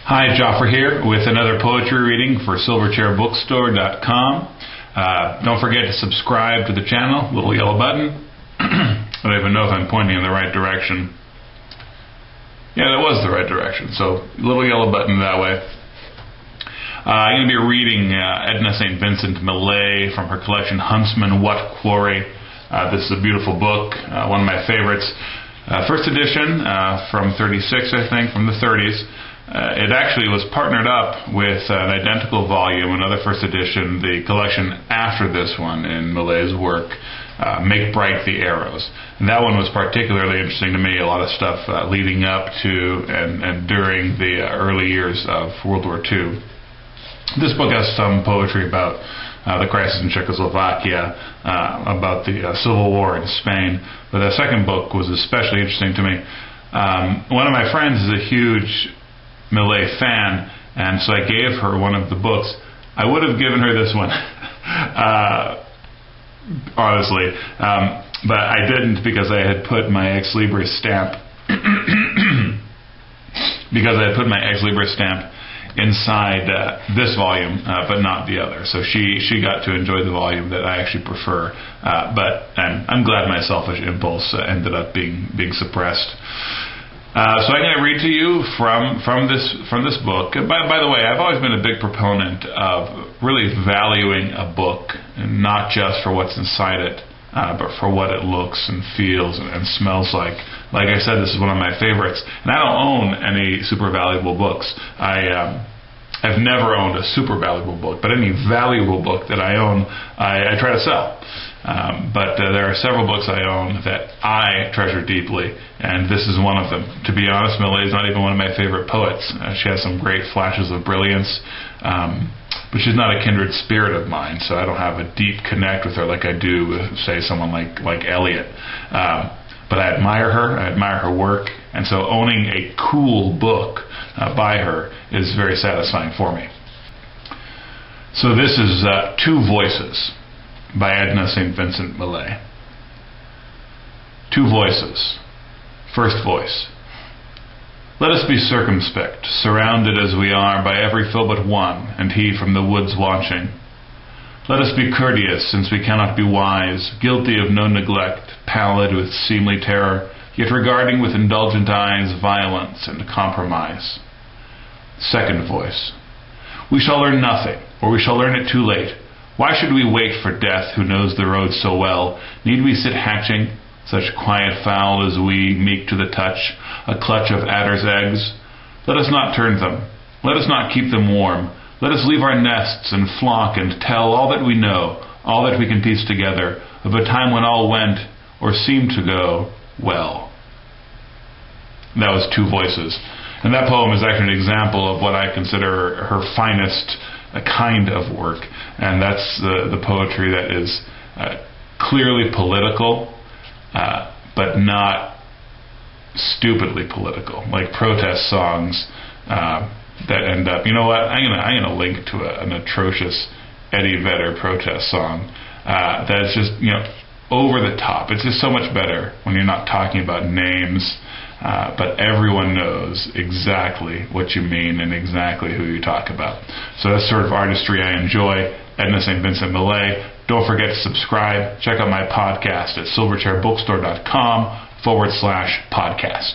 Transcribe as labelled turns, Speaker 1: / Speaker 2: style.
Speaker 1: Hi, Joffrey here with another poetry reading for silverchairbookstore.com. Don't forget to subscribe to the channel, little yellow button. I don't even know if I'm pointing in the right direction. Yeah, that was the right direction, so little yellow button that way. I'm going to be reading Edna St. Vincent Millay from her collection Huntsman What Quarry. This is a beautiful book, one of my favorites. First edition from 36, I think, from the 30s. It actually was partnered up with an identical volume, another first edition, the collection after this one in Millay's work, Make Bright the Arrows. And that one was particularly interesting to me, a lot of stuff leading up to and during the early years of World War II. This book has some poetry about the crisis in Czechoslovakia, about the Civil War in Spain, but the second book was especially interesting to me. One of my friends is a huge Millay fan, and so I gave her one of the books. I would have given her this one, honestly, but I didn't because I had put my Ex Libris stamp inside this volume, but not the other. So she got to enjoy the volume that I actually prefer, but I'm glad my selfish impulse ended up being suppressed. So I'm going to read to you from this book. By the way, I've always been a big proponent of really valuing a book, and not just for what's inside it, but for what it looks and feels and smells like. Like I said, this is one of my favorites, and I don't own any super valuable books. I've never owned a super valuable book, but any valuable book that I own, I try to sell. But there are several books I own that I treasure deeply, and this is one of them. To be honest, Millay is not even one of my favorite poets. She has some great flashes of brilliance, but she's not a kindred spirit of mine, so I don't have a deep connect with her like I do with, say, someone like Eliot. But I admire her work, and so owning a cool book by her is very satisfying for me. So this is Two Voices by Edna St. Vincent Millay. Two voices. First voice. Let us be circumspect, surrounded as we are by every foe but one, and he from the woods watching. Let us be courteous, since we cannot be wise, guilty of no neglect, pallid with seemly terror, yet regarding with indulgent eyes violence and compromise. Second voice. We shall learn nothing, or we shall learn it too late. Why should we wait for death, who knows the road so well? Need we sit hatching such quiet fowl as we, meek to the touch, a clutch of adder's eggs? Let us not turn them. Let us not keep them warm. Let us leave our nests and flock and tell all that we know, all that we can piece together, of a time when all went, or seemed to go, well. That was Two Voices. And that poem is actually an example of what I consider her finest kind of work, and that's the poetry that is clearly political, but not stupidly political, like protest songs that end up. You know what? I'm gonna link to an atrocious Eddie Vedder protest song that's just over the top. It's just so much better when you're not talking about names. But everyone knows exactly what you mean and exactly who you talk about. So that's sort of artistry I enjoy. Edna St. Vincent Millay. Don't forget to subscribe. Check out my podcast at silverchairbookstore.com/podcast.